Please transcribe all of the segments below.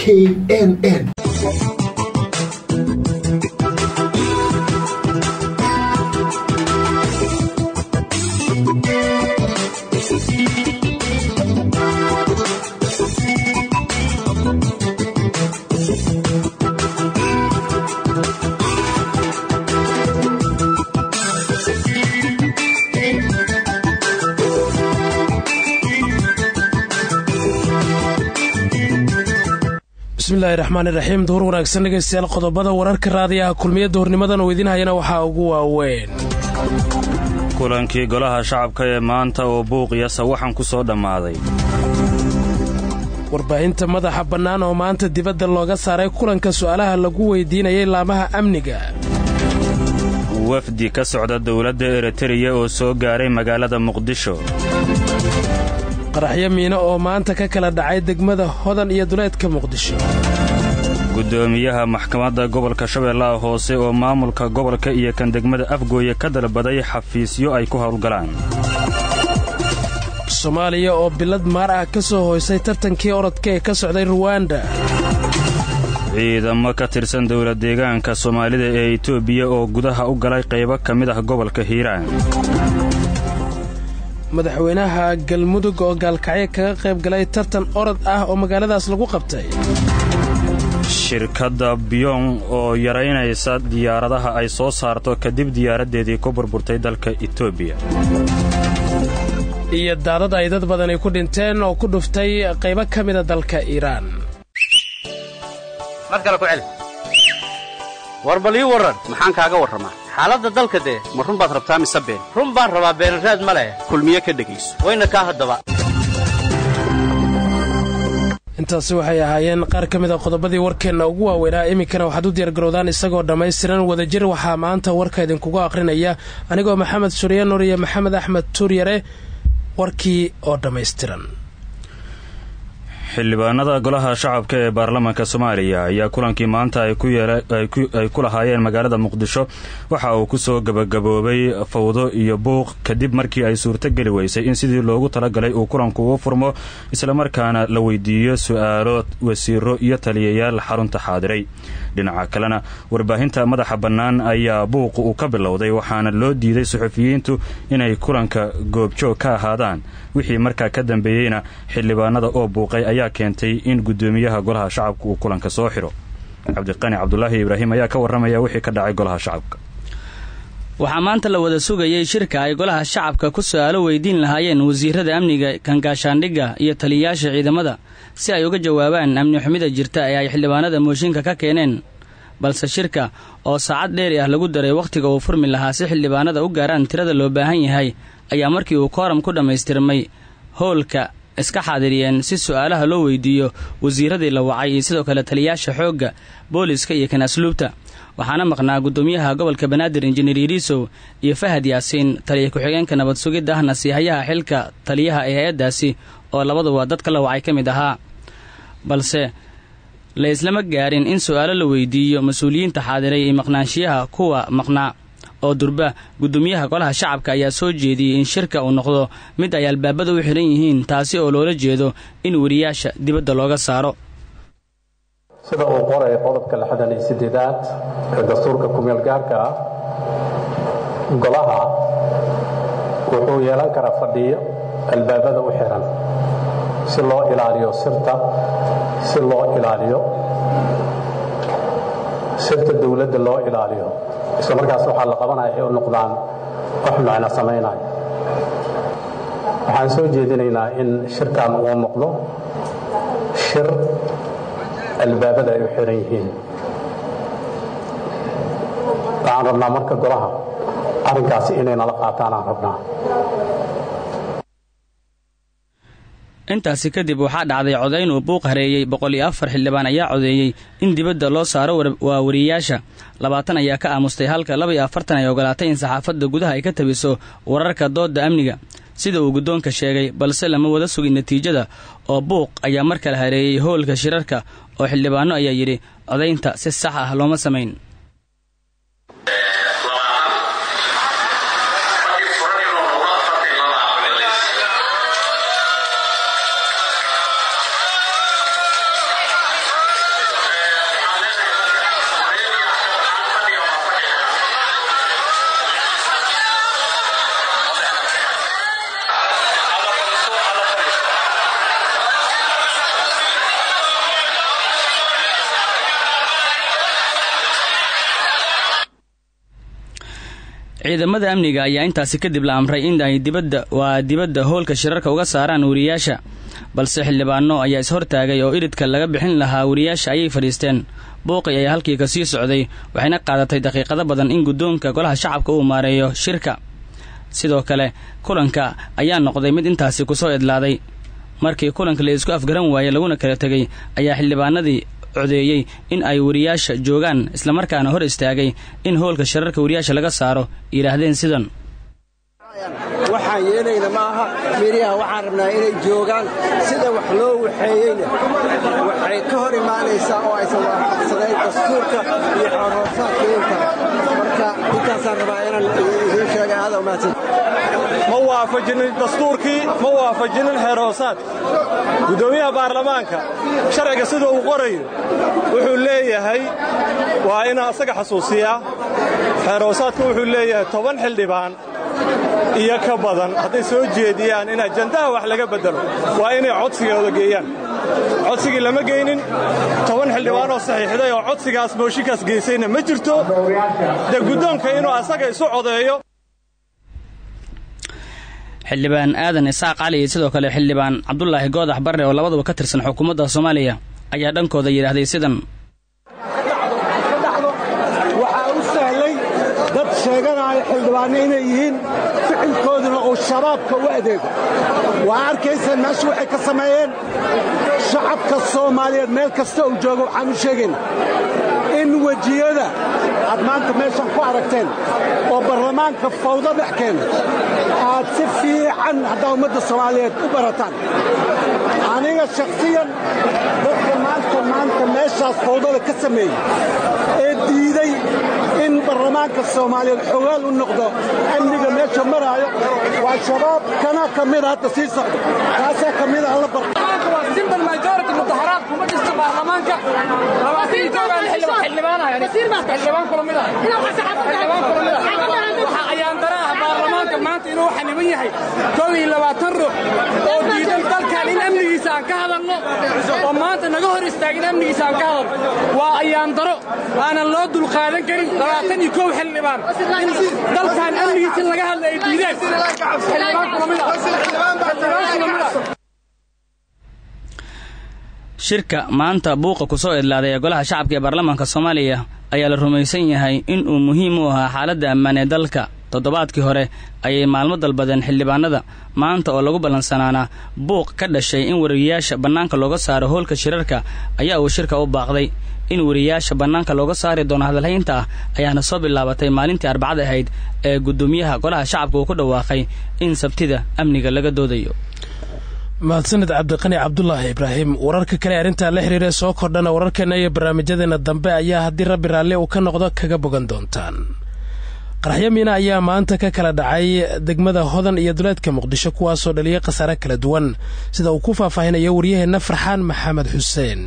KNN. bismillaahi raxmaani raxiim duhur wanaagsan dhegaystayaal qodobada wararka raadiyaha kulmiyadda hornimadan oo idiin hayana waxaa ugu waaweyn kulankii golaha shacabka ee maanta oo buuq iyo sawaxan ku soo dhammaaday warbaahinta madaxa bannaan oo maanta dibadda looga saaray kulanka su'aalaha lagu weydiinayay laamaha amniga wafdi ka socda dawladda Eritrea oo soo gaaray magaalada Muqdisho qaraxyo miino oo maanta ka kala dhacay degmada Hodan iyo duleedka Muqdisho gudoomiyaha maxkamadda gobolka Shabeellaha Hoose oo maamulka gobolka iyo kan degmada Afgooye ka dalbaday xafiisyo ay ku hawlgalaan Soomaaliya oo bilad maar ah ka soo hoysay tartankii orodka ee ka socday Rwanda ciidamo ka tirsan dawlad deegaanka Soomaalida ee Itoobiya oo gudaha u galay qaybo ka mid ah gobolka Hiiraan madaxweynaha galmudug oo gaalkacyo kaga qayb galay tartan orod ah oo magaaladaas lagu qabtay shirkadda Bion oo yaraynaysa diyaaradaha ay soo saarto kadib diyaaradeedii ku burburtay dalka Itoobiya iyo daadad ay dad badan ku dhinteen oo ku dhuftay qaybo ka mid ah dalka Iiraan markale ku celi warbali waran maxaan kaaga warramaa xaaladda dalka ma run baad rabtaa mise been run baan rabaa beenraad ma leh kulmiye ka dhagayso wayna ka hadaba intaasi waxay ahaayeen qaar ka mid ah qodobadii warkeenna ugu waaweynaa iminkana waxaad u diyaargarowdaan isagoo dhammaystiran wadajir waxaa maanta warka idinkugu akhrinaya anigoo maxamed surye nur iyo maxamed axmed tuuryare warkii oo dhammaystiran xildhibaanada golaha shacabka ee baarlamaanka Soomaaliya ayaa kulankii maanta ay ku lahaayeen magaalada Muqdisho waxa uu ku soo gabagaboobay fawdo iyo buuq kadib markii ay suurtagali weysay in sidii loogu talagalay uu kulanku u furmo isla markaana la weydiiyo su'aalo wasiiro iyo taliyayaal xarunta xaadiray dhinaca kalena warbaahinta madaxa bannaan ayaa buuq uu ka bilowday waxaana loo diiday suxufiyiintu inay kulanka goobjoog ka ahaadaan wixii markaa ka dambeeyayna xildhibaanada oo buuqay ayaa keentay in gudoomiyaha golaha shacabka uu kulanka soo xiro cabdiqani cabdullaahi ibraahim ayaa ka warramaya wixii ka dhacay golaha shacabka waxaa maanta la wada sugayay shirka ay golaha shacabka ku su'aalo weydiin lahaayeen wasiirada amniga kangaashaandhigga iyo taliyayaasha ciidamada si ay uga jawaabaan amni xumida jirta ee ay xildhibaanada mooshinka ka keeneen balse shirka oo saacad dheeri ah lagu daray wakhtiga uu furmi lahaa si xildhibaanada u gaaraan tirada loo baahan yahay ayaa markii uu kooram ku dhammaystirmay howlka iska xaadiriyeen si su'aalaha loo weydiiyo wasiiradii la wacay iyo sidoo kale taliyayaasha xoogga booliska iyo kan asluubta waxaana maqnaa gudoomiyaha gobolka Banaadir Injineer Iriisow iyo Fahad Yaasiin taliye ku-xigeenka nabad sugidda ahna siihayaha xilka taliyaha ee hay'adaasi oo labaduba dadka la wacay ka mid ahaa balse la islama gaarin in su'aalo la weydiiyo mas'uuliyiinta xaadiray ee maqnaanshiyaha kuwa maqnaa oo durba gudoomiyaha golaha shacabka ayaa soo jeediyay in shirka uu noqdo mid ay albaabada u xiran yihiin taasi oo loola jeedo in wariyaasha dibadda looga saaro sida uu qoray qodobka 68aad ee dastuurka kumeel gaarka ah golaha wuxuu yeelan karaa fadhiyo albaabada u xiran si loo ilaaliyo sirta dawladda loo ilaaliyo isla markaas waxaa la qabanaya ay u noqdaan wax macna samaynaya waxaan soo jeedinaynaa in shirkan uu noqdo shir albaabada ay u xiran yihiin waxaan rabnaa marka golaha arrinkaasi inay nala qaataan aan rabnaa intaasi kadib waxaa dhacday codayn uu buuq hareeyay 104 xildhibaan ayaa codeeyay in dibadda loo saaro wariyaasha 20 ayaa ka aamustay halka 42 ay ogolaatay in saxaafadda gudaha ay ka tabiso wararka dooda amniga sida uu gudoonka sheegay balse lama wada sugin natiijada oo buuq ayaa mar kale hareeyay howlka shirarka oo xildhibaano ayaa yiri codaynta si sax ah looma sameyn ciidamada amniga ayaa intaasi kadib la amray in ay dibadda hoolka shirarka uga saaraan wariyaasha balse xildhibaano ayaa ishortaagay oo iridka laga bixin lahaa wariyaasha ayay fadhiisteen buuqi ayaa halkii ka sii socday waxayna qaadatay daqiiqado badan in guddoonka golaha shacabka uu maareeyo shirka sidoo kale kulanka ayaa noqday mid intaasi kusoo idlaaday markii kulanka la isku afgaran waayey laguna kala tegay ayaa xildhibaanadii codeeyey in ay wariyaasha joogaan islamarkaana hor istaagay in hoolka shirarka wariyaasha laga saaro yidhaahdeen sidan waxaan yeelayna ma aha miiriyaha waxaan rabnaa inay joogaan sida wax loo waxeeyeyna waxay ka hor imaanaysaa oo aysan waafaqsanayn dastuurka iyo xoroosaadka marka intaasaan rabaa inaan idiin sheega aada umaadsan ma waafajinin dastuurkii ma waafajinin xeerhoosaad guddoomiyaha baarlamaanka sharciga sida uu qorayo wuxuu leeyahay waa inaa asaga xasuusiyaa xeerhoosaadka wuxuu leeyahay 10 xildhibaan iyo ka badan hadday soo jeediyaan in ajandaha wax laga bedelo waa inay codsigooda geeyaan codsigii lama geynin 10 xildhibaan oo saxiixday oo codsigaas mooshinkaas geysayna ma jirto de guddoonka inuu asaga isu codeeyo xildhibaan aadan isaaq cali iyo sidoo kale xildhibaan cabdulaahi goodax barre oo labaduba ka tirsan xukuumadda Soomaaliya ayaa dhankooda yiraahday sidan waxaa u sahlay dad sheeganaya xildhibaano inay yihiin ficilkooduna uu shabaabka u adeego waa arkaysaan meesha waxay ka sameeyeen shacabka Soomaaliyeed meel kasta uu joogo waxaan u sheegaynaa in wajiyada aad maanta meeshan ku aragteen oo baarlamaanka fawdo dhex keena aad si fiican haddaa ummadda Soomaaliyeed u barataan aniga shakhsiyan dadka maanta meeshaas fawdada ka sameeyey ee diiday in baarlamaanka Soomaaliyeed xogaal u noqdo amniga meesha maraayo waa shabaab kana ka mid hadda sii socdo kaasaa ka mid ah la barto waa simple majority mudaharaad kuma dhista baarlamaanka xildhibaan kula mid ah waxaa ayaan daraha baarlamaanka maanta inuu xaniban yahay 22 ruux oo diidan dalkan in amnigiisa aan ka hadalno oo maanta naga hor istaagin amnigiisa aan ka hadalno waa ayaan daro aanan loo dulqaadan karin 22 xildhibaan in dalkan amnigiisa laga hadlo ay diideen xildhibaan kula mid ah shirka maanta buuqa ku soo idlaaday ee golaha shacabka ee baarlamaanka Soomaaliya ayaa la rumaysan yahay in uu muhiim u ahaa xaaladda ammaan ee dalka toddobaadkii hore ayay maalmo dalbadeen xildhibaanada maanta oo lagu balansanaana buuq ka dhashay in wariyaasha bannaanka looga saaro hoolka shirarka ayaa uu shirka u baaqday in wariyaasha bannaanka looga saari doono hadalhaynta ayaana soo bilaabatay maalintii Arbacada ahayd ee gudoomiyaha golaha shacabka uu ku dhawaaqay in sabtida amniga laga doodayo mahadsanid cabdiqani cabdulaahi ibraahim wararka kale arrintaa la xiriira soo kordhana wararkeena iyo barnaamijyadeena dambe ayaa haddii rabbi raalli uu ka noqdo kaga bogan doontaan qaraxyo miina ayaa maanta ka kala dhacay degmada hodan iyo duleedka muqdisho kuwaasoo dhaliyay khasaare kala duwan sida uu ku faahfaahinayo waryaheenna farxaan maxamed xuseen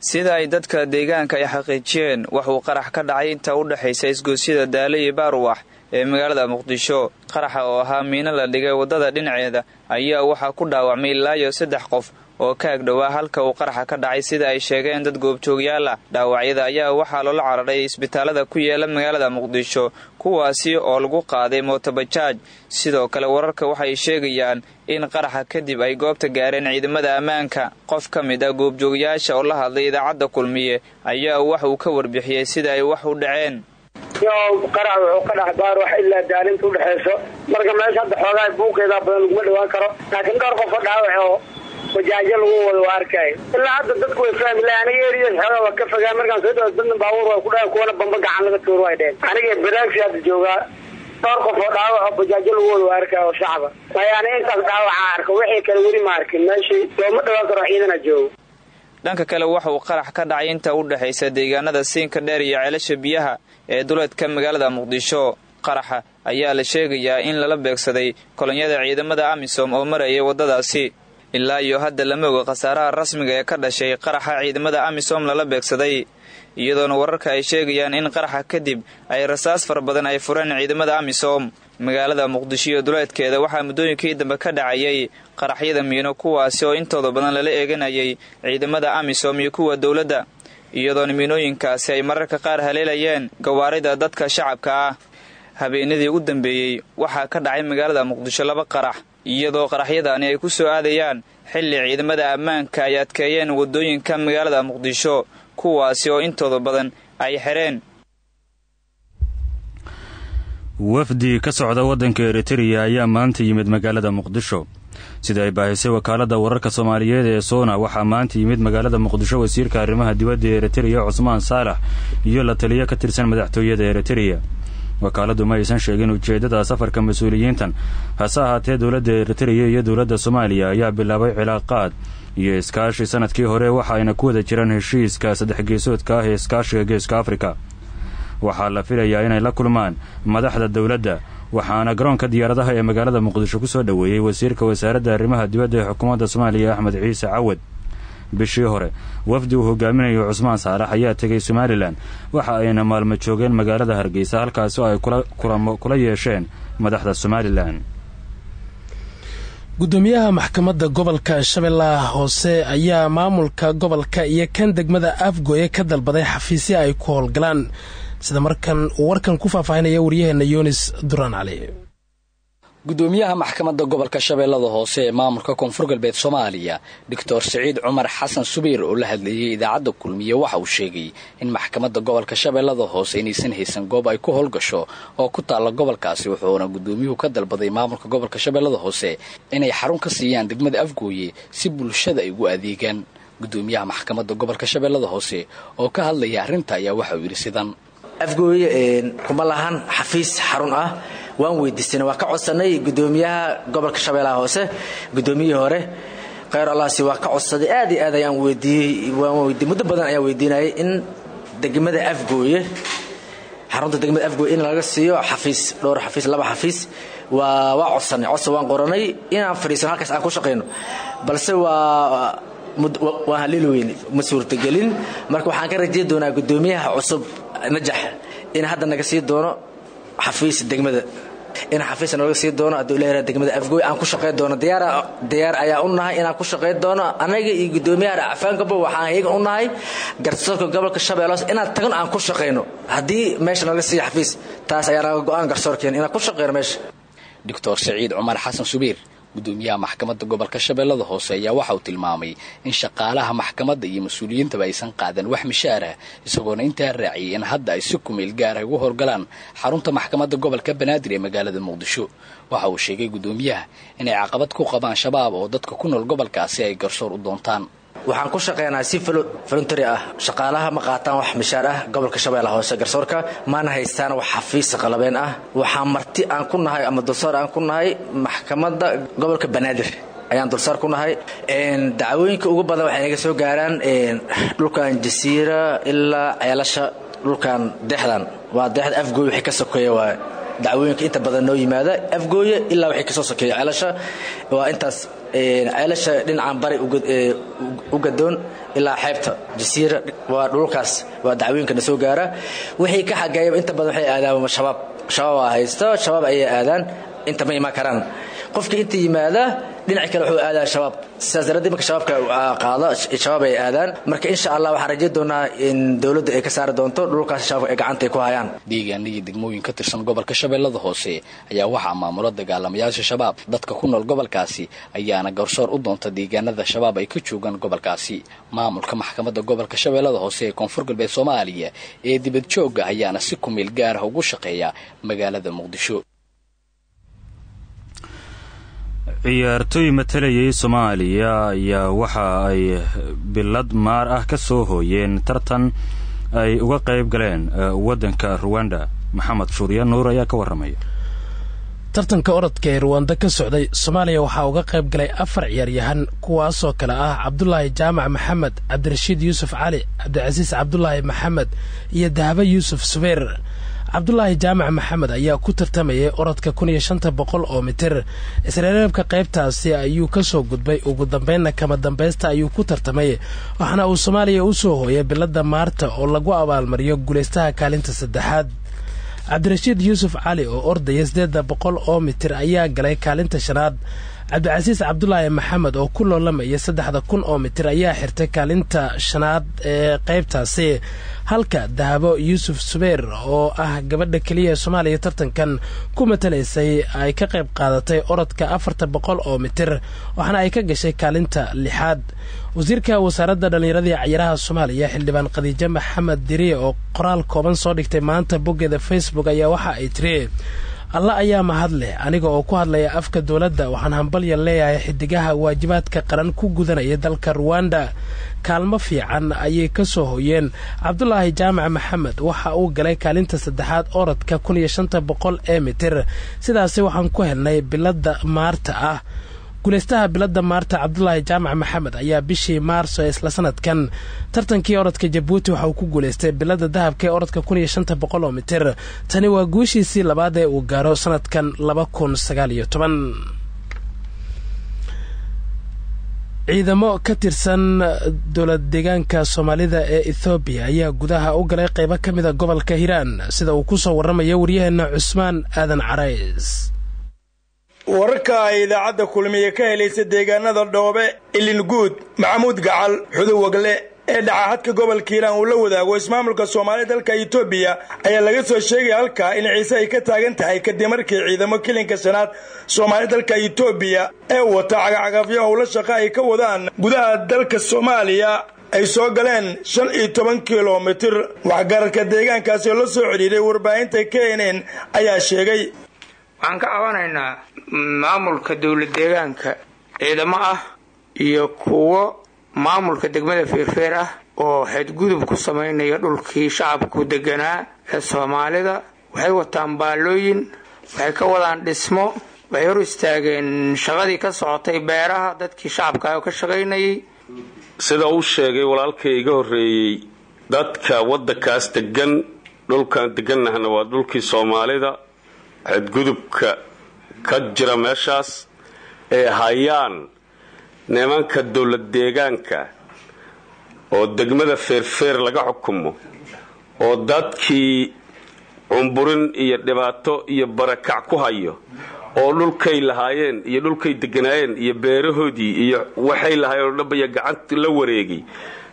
sida ay dadka deegaanka ay xaqiijiyeen waxuu qarax ka dhacay inta u dhaxaysa isgoosyada Daale iyo Baaruwax ee magaalada Muqdisho qaraxa oo ahaa miina la dhigay wadada dhinaceeda ayaa waxaa ku dhaawacmay ilaa 3 qof oo ka agdhawaa halka uu qaraxa ka dhacay sida ay sheegeen dad goobjoogyaal ah dhaawacyada ayaa waxaa loola cararay isbitaalada ku yaala magaalada Muqdisho kuwaasi oo lagu qaaday mootobajaaj sidoo kale wararka waxay sheegayaan in qaraxa kadib ay goobta gaareen ciidamada ammaanka qof ka mid ah goobjoogyaasha oo la hadlay idaacadda Kulmiye ayaa wax uu ka warbixiyay sida ay wax u dhaceen qarax wuxuu ka dhax baar wax ilaa daalinta u dhaxayso marka meesha hadda xoogaa buuqeeda badan laguma dhawaan karo laakiin dhowr qof oo dhaawac oo wajaajo lagu wado waa arkay ilaa hadda dadku way fahmi lahayn aniga eriyada xoogaa waa ka fogaa markaan soo dhawaad dadna baabuur waa ku dhahay kuwana bamba gacan laga tuuro way dheen aniga baraagsi hadda joogaa dhowr qof oo dhaawac oo wajaajo lagu wado waa arkay oo shacaba mayaani intaas dhaawaca arko wixii kale weli ma arkin meeshii looma dhawaan karo ciidana joogo dhanka kale waxa uu qarax ka dhacay inta u dhaxaysa deegaanada Siinka Dheer iyo Ceelasha Biyaha ee duleedka magaalada Muqdisho qaraxa ayaa la sheegayaa in lala beegsaday kolonyada ciidamada AMISOM oo marayay wadadaasi ilaa iyo hadda lama oga khasaaraha rasmiga ee ka dhashay qaraxa ciidamada AMISOM lala beegsaday iyadoona wararka ay sheegayaan in qaraxa kadib ay rasaas far badan ay fureen ciidamada AMISOM magaalada Muqdisho iyo duleedkeeda waxaa muddooyinkii dambe ka dhacayay qaraxyada miino kuwaasi oo intooda badan lala eeganayay ciidamada AMISOM iyo kuwa dawladda iyadoona miinooyinkaasi ay mararka qaar haleelayeen gawaarida dadka shacabka ah habeenadii ugu dambeeyey waxaa ka dhacay magaalada muqdisho 2 qarax iyadoo qaraxyadaani ay ku soo aadayaan xilli ciidamada ammaanka ay adkeeyeen wadooyinka magaalada muqdisho kuwaasi oo intooda badan ay xireen. wafdi ka socda waddanka Eritrea ayaa maanta yimid magaalada muqdisho sida ay baahisay wakaalada wararka Soomaaliyeed ee Soona. waxaa maanta yimid magaalada muqdisho wasiirka arrimaha dibadda ee Eritrea Cusmaan Saalax iyo la taliye ka tirsan madaxtooyada Eritrea. wakaaladu ma aysan sheegin ujeedada safarka mas'uuliyiintan, hase ahaatee dowladda Eritrea iyo dowladda Soomaaliya ayaa bilaabay cilaaqaad iyo iskaashi sanadkii hore waxa ayna ku wada jiraan heshiiska 3 geesoodka ah ee iskaashiga Geeska Afrika. waxaa la filayaa inay la kulmaan madaxda dowladda, waxaana garoonka diyaaradaha ee magaalada muqdisho ku soo dhaweeyay wasiirka wasaaradda arrimaha dibadda ee xukuumadda Soomaaliya Axmed Ciise Cawad. bishii hore wafdi uu hogaaminayo Cusmaan Saalax ayaa tagay Somaliland, waxa ayna maalmo joogeen magaalada Hargeysa halkaas oo ay kula yeesheen madaxda Somaliland. gudoomiyaha maxkamadda gobolka Shabeellaha Hoose ayaa maamulka gobolka iyo kan degmada Afgooye ka dalbaday xafiisyo ay ku howlgalaan, sida markan uu warkan ku faahfaahinaya waryaheena Yunis Duraan Cali. gudoomiyaha maxkamadda gobolka Shabeellada Hoose ee maamulka Koonfur Galbeed Soomaaliya Dr. Saciid Cumar Xasan Subiir oo la hadlayay idaacadda Kulmiye waxa uu sheegay in maxkamadda gobolka Shabeellada Hoose inaysan haysan goob ay ku howlgasho oo ku taala gobolkaasi, wuxuuna gudoomiyuhu ka dalbaday maamulka gobolka Shabeellada Hoose inay xarun ka siiyaan degmada Afgooye si bulshada ay ugu adeegaan. gudoomiyaha maxkamadda gobolka Shabeellada Hoose oo ka hadlaya arrinta ayaa waxa uu yiri sidan: Afgooye kuma lahan xafiis xarun ah. waan weydiisanay waa ka codsanay gudoomiyaha gobolka Shabeellaha Hoose, gudoomiyihii hore khayr Allah si waa ka codsaday aad iyo aad ayaan weydiiyay muddo badan ayaan weydiinayay in degmada Afgooye xarunta degmada Afgooye in laga siiyo xafiis, dhowr xafiis, 2 xafiis. waa codsanay waan qoranay inaan fariisan halkaas aan ku shaqeyno, balse waa haleelweyn ma suurtagelin. marka waxaan ka rajeyn doonaa gudoomiyaha cusub Najax in hadda naga sii doono xafiis degmada, in xafiis naga sii doono hadii leeyahay degmada Afgooye aan ku shaqeyn doono. diyaar ayaa u nahay inaan ku shaqeyn doono anaga iyo gudoomiyaha Afaankaba. waxaan iyaga u nahay garsoorka gobolka Shabeellaha Hoose inaan tagan aan ku shaqeyno hadii meesha naga sii xafiis. taas ayaa naga go'aan garsoorkeen inaan ku shaqeyno meesha. Dr. Saciid Cumar Xasan Subiir gudoomiyaha maxkamadda gobolka Shabeellada Hoose ayaa waxa uu tilmaamay in shaqaalaha maxkamadda iyo mas'uuliyiintaba aysan qaadan wax mishaar ah, isagoona intaa raaciyay in hadda ay si kumeel gaar ah ugu howlgalaan xarunta maxkamadda gobolka Banaadir ee magaalada Muqdisho. waxa uu sheegay gudoomiyaha inay caqabad ku qabaan shabaab oo dadka ku nool gobolkaasi ay garsoor u doontaan. waxaan ku shaqeynaa si voluntary ah. shaqaalaha ma qaataan wax mishaar ah gobolka Shabeellaha Hoose. garsoorka maana haystaan wax xafiis qalabeen ah. waxaan marti aan ku nahay ama dulsaar aan ku nahay maxkamadda gobolka Banaadir ayaan dulsaar ku nahay. dacwooyinka ugu badan waxay naga soo gaaraan dhulkan Jasiira ilaa Ceelasha, dhulkan Dexdan waa Dexda Afgooye wixii ka sokeeya waa dacwooyinka inta badan noo yimaada Afgooye ilaa wixii ka soo sokeeya Ceelasha. waa intaas Ceelasha dhinacan bari u gadoon ilaa xeebta Jasiira waa dhulkaas waa dacwooyinka soo gaara. wixii ka xageeyay inta badan waxay aadaan shabaab haysta, shabaab ay aadaan inta ma iman karaan. qofkii inta yimaada dhinac kale wuxuu aadaa shabaab. sidaas darteed marka shabaabka qaada shabaab ay aadaan. marka insha Allah waxaan rajeyn doonaa in dawladda ay ka saari doonto dhulkaas shabaab ay gacanta ku hayaan. deegaanada degmooyin ka tirsan gobolka Shabeellada Hoose ayaa waxa maamula dagaalamayaasha shabaab. dadka ku nool gobolkaasi ayaana garsoor u doonta deegaanada shabaab ay ka joogaan gobolkaasi. maamulka maxkamadda gobolka Shabeellada Hoose ee Koonfur Galbeed Soomaaliya ee dibad jooga ayaana si ku meel gaar ah ugu shaqeeya magaalada Muqdisho. ciyaartoy matalayay Soomaaliya ayaa waxa ay bilad maar ah ka soo hooyeen tartan ay uga qayb galeen wadanka Rwanda. Maxamed Shuuriya Nuur ayaa ka waramaya. tartanka orodka ee Rwanda ka socday Soomaaliya waxa uga qayb galay 4 ciyaaryahan kuwaas oo kala ah Cabdullaahi Jaamac Maxamed, Cabdirashiid Yuusuf Cali, Cabdicasiis Cabdullaahi Maxamed iyo Dahaba Yuusuf Subeer. Cabdullaahi Jaamac Maxamed ayaa ku tartamayay orodka 1500 oo mitir. isreebka qaybtaasi ayuu ka soo gudbay, ugu dambeynna kama dambaysta ayuu ku tartamay, waxaana uu Soomaaliya u soo hooyay bilada Maarta oo lagu abaalmariyo guuleystaha kaalinta 3aad. Cabdirashiid Yuusuf Cali oo ordaya 800 oo mitir ayaa galay kaalinta 5aad. cabdicasiis cabdulaahi maxamed oo ku loolamaya 3,000 oo mitir ayaa xirtay kaalinta shanaad ee qaybtaasi halka dahabo yuusuf subeer oo ah gabadha keliya ee Soomaaliya tartankan ku matalaysay ay ka qayb qaadatay orodka 400 oo mitir waxaana ay ka gashay kaalinta 6aad wasiirka wasaaradda dhalinyarada iyo ciyaaraha Soomaaliya xildhibaan Khadiija Maxamed Diriye oo qoraal kooban soo dhigtay maanta boggeeda Facebook ayaa waxa ay tiri Allah ayaa mahad leh aniga oo ku hadlaya afka dawladda waxaan hambalyo leeyahay xidigaha waajibaadka qaran ku gudanaya dalka Rwanda kaalmo fiican ayay ka soo hoyeen Cabdulaahi Jaamac Maxamed waxa uu galay kaalinta 3aad orodka 1500 ee mitir sidaas waxaan ku helnay bilada maarta ah guuleystaha bilada maarta Cabdulaahi Jaamac Maxamed ayaa bishii Maarso isla sanadkan tartankii orodka Djibouti waxa uu ku guuleystay bilada dahabka ee orodka 1500 oo mitir tani waa guushiisii labaad ee uu gaaro sanadkan 2019 ciidamo ka tirsan dowlad deegaanka Soomaalida ee Ethiopia ayaa gudaha u galay qaybo kamid ah gobolka Hiiraan sida uu ku soo waramayo wariyaheena Cusmaan Aadan Carays wararka ay idaacadda kulmiye ka helaysa deegaanada Dhoobe Ilinguud Maxamuud Gacal Xuduwagle ee dhacaadka gobolka Hiiraan uu la wadaago ismaamulka Soomaaliya dalka Itoobiya ayaa laga soo sheegay halka in ciise ay ka taagan tahay kadib markii ciidamo kilinka shanaad Soomaaliya dalka Itoobiya ee wata cagacagafyo howlo shaqo ay ka wadaan gudaha dalka Soomaaliya ay soo galeen 15 kilomitir waxgaradka deegaankaasi la soo xiriiray warbaahinta KNN ayaa sheegay waxaan ka cabanaynaa maamulka dawlad deegaanka ciidamo ah iyo kuwo maamulka degmada Feerfeer ah oo xadgudub ku sameynaya dhulkii shacabku deganaa ee Soomaalida waxay wataan baalooyin waxay ka wadaan dhismo waxay hor istaageen shaqadii ka socotay beeraha dadkii shacabka ay ka shaqeynayay sida uu sheegay walaalkay iga horeeyay dadka waddankaas degan dhulkan deganahna waa dhulkii Soomaalida xadgudubka ka jira meeshaas ee hayaan nimanka dawlad deegaanka oo degmada Feerfeer laga xukumo oo dadkii cumburin iyo dhibaato iyo barakac ku hayo oo dhulkay lahaayeen iyo dhulkay deganaayeen iyo beerahoodii iyo waxay lahaayeen dhabaya gacanta la wareegay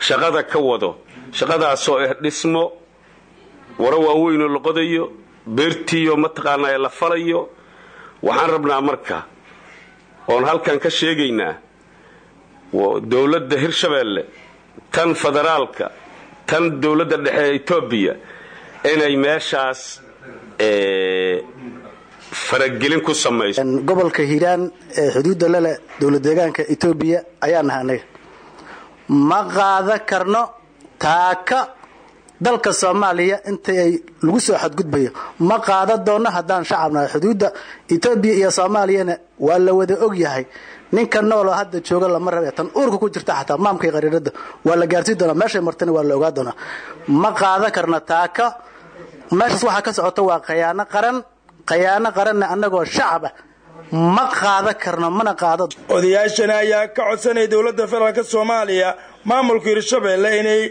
shaqada ka wado shaqadaas oo dhismo wara waaweyn oo la qodayo beertiyo mataqaanaa la falayo waxaan rabnaa marka oon halkan ka sheegaynaa dawladda Hirshabeelle tan federaalka tan dawladda dhexe ee Itoobiya inay meeshaas faragelin ku samayso gobolka Hiiraan ee xuduudda leh dawlad deegaanka Itoobiya ayaa nahanay ma qaada karno taaka dalka Soomaaliya inta ay lagu soo xadgudbayo ma qaada doona hadaan shacabna xuduudda Itoobiya iyo Soomaaliyana waa la wada og yahay ninka nool hadda jooga lama rabay tan uurka ku jirta xataa maamkay qariirada waa la gaarsiin doona meesha martana waa la ogaa doona ma qaada karna taaka meeshaas waxa ka socota waa qayaano qaran anagoo shacab ma qaada karna mana qaado odayaashana ayaa ka codsanay dawladda federaalka Soomaaliya maamulka Hirshabeelle inay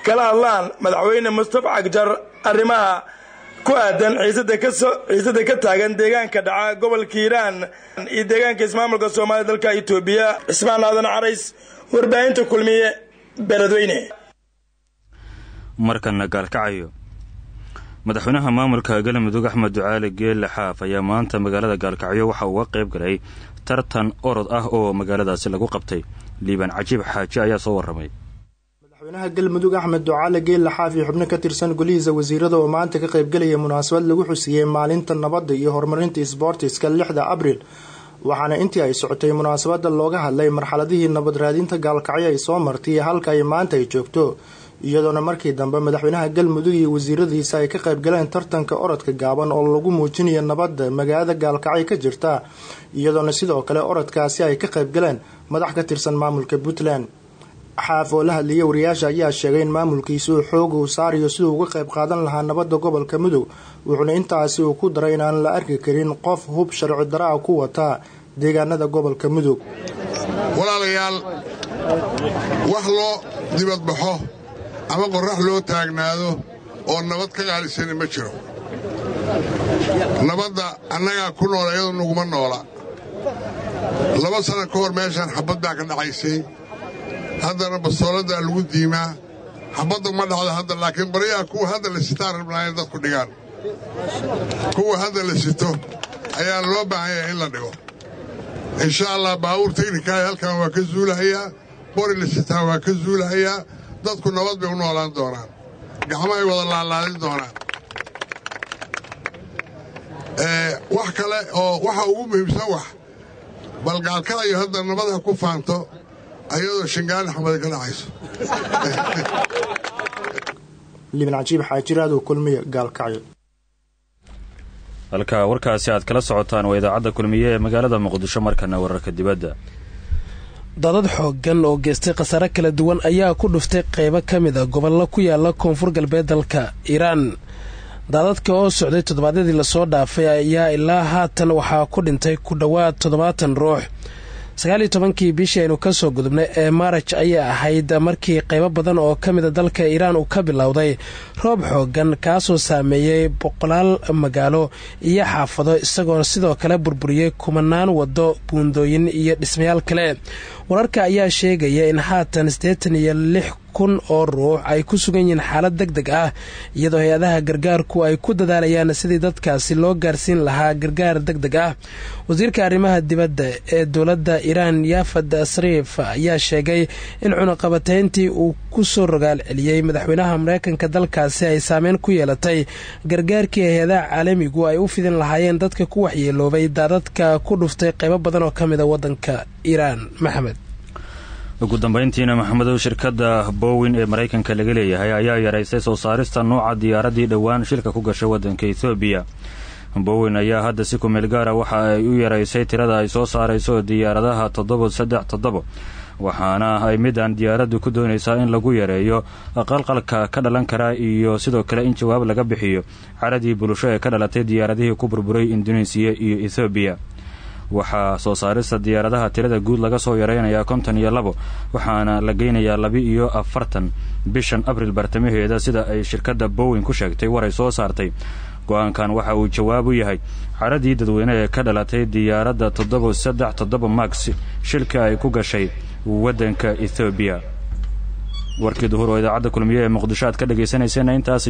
kala hadlaan madaxweyne Mustafa Cagjar arrimaha ku aadan ciisada ka taagan deegaanka dhaca gobolka Hiiraan iyo deegaanka ismaamulka Soomaaliya dalka Itoobiya Cusmaan Aadan Carays warbaahinta kulmiye beledweyne markana Gaalkacyo madaxweynaha maamulka Galmudug Axmed Ducaale Geelle Xaaf ayaa maanta magaalada Gaalkacyo waxa uu ka qayb galay tartan orod ah oo magaaladaasi lagu qabtay Liiban Cajiib Xaaji ayaa soo waramay madaxweynaha Galmudug Axmed Ducaale Geelle Xaaf iyo xubno ka tirsan golihiisa wasiirada oo maanta ka qayb galaya munaasabad lagu xusiyay maalinta nabadda iyo horumarinta isboortiska 6 Abriil waxaana intii ay socotay munaasabada looga hadlay marxaladihii nabad raadinta Gaalkacyo ay soo martay halka ay maanta ay joogto iyadoona markii dambe madaxweynaha Galmudug iyo wasiiradiisa ay ka qayb galeen tartanka orodka gaaban oo lagu muujinayo nabadda magaalada Gaalkacyo ka jirta iyadoona sidoo kale orodkaasi ay ka qayb galeen madax ka tirsan maamulka Puntland Xaaf oo la hadlayay wariyaasha ayaa sheegay in maamulkiisu xoog uu saarayo sidoo uga qayb qaadan lahaa nabadda gobolka Mudug wuxuuna intaasi uu ku daray inaan la arki karin qof hub sharci darro ku wata deegaanada gobolka Mudug walaalayaal wax loo dibad baxo ama qorax loo taagnaado oo nabad ka qaalisan ma jiro nabadda annaga ku nool ayadu nuguma noola 2 sano ka hor meeshaan xabad baa ka dhacaysay haddana bastooladaa lagu diimaa xabadda ma dhacda hadda laakiin baryaha kuwa hadda la sitaan rabnaa in dadku dhigaan kuwa hadda la sito ayaa loo baahan yahay in la dhigo insha allah baabuur teknikaah halkan waa ka zuulahayaa bori la sitaan waa ka zuulahayaa dadku nabad bay u noolaan doonaan gacmahay wada laalaadin doonaan wax kale oo waxa ugu muhiimsan balgaalkadayo hadda nabadha ku faanto ayadoo shingaan axmed ka dhacayso liban cajiib xaajiraadu kulmiye gaalkacyo halka warkaasi aad kala socotaan waa idaacadda kulmiye ee magaalada muqdisho markana wararka dibadda dadad xooggan oo geystay khasaare kala duwan ayaa ku dhuftay qaybo ka mid a gobollo ku yaala koonfur galbeed dalka Iiraan daadadka oo socday toddobaadyadii lasoo dhaafay ayaa ilaa haatan waxaa ku dhintay ku dhowaad 70 ruux 19 bishii aynu ka soo gudubnay ee Maarch ayaa ahayd markii qaybo badan oo ka mid a dalka Iiraan uu ka bilowday roob xooggan kaasoo saameeyay boqolaal magaalo iyo xaafado isagoo sidoo kale burburiyay kumanaan wado buundooyin iyo dhismayaal kale wararka ayaa sheegaya in haatan 86,000 oo ruux ay ku sugan yihiin xaalad degdeg ah iyadoo hay-adaha gargaarku ay ku dadaalayaan sidii dadkaasi loo gaarsiin lahaa gargaar degdeg ah wasiirka arrimaha dibadda ee dowladda Iiraan Yaafad Asriif ayaa sheegay in cunaqabatayntii uu ku soo rogaal celiyay madaxweynaha Mareykanka dalkaasi ay saameyn ku yeelatay gargaarkii hay-adaha caalamigu ay u fidin lahaayeen dadka ku waxyeeloobay daadadka ku dhuftay qaybo badan oo ka mid a waddanka Iiraan maxamed ugu dambeyntiina maxamedow shirkadda Boeing ee Mareykanka laga leeyahay ayaa yaraysay soo saarista nooca diyaaradii dhowaan shilka ku gashay waddanka Ethiopia Boeing ayaa hadda si ku meel gaar ah waxa ay u yaraysay tirada ay soo saarayso diyaaradaha 737 waxaana ay midaan diyaaraddu ku doonaysaa in lagu yareeyo qalqalka ka dhalan kara iyo sidoo kale in jawaab laga bixiyo caradii bulsho ee ka dhalatay diyaaradihii ku burburay Indonesia iyo Ethiopia waxaa soo saarista diyaaradaha tirada guud laga soo yareynayaa 52 waxaana la geynayaa 42 bishan Abriil bartamaheeda sida ay shirkadda Boeing ku sheegtay waray soo saartay go'aankan waxa uu jawaab u yahay caradii dadweyne ee ka dhalatay diyaaradda 737 Max shilka ay ku gashay waddanka Ethiopia warkii duhur oo idaacadda kulmiye ee Muqdisho aad ka dhageysanayseen intaas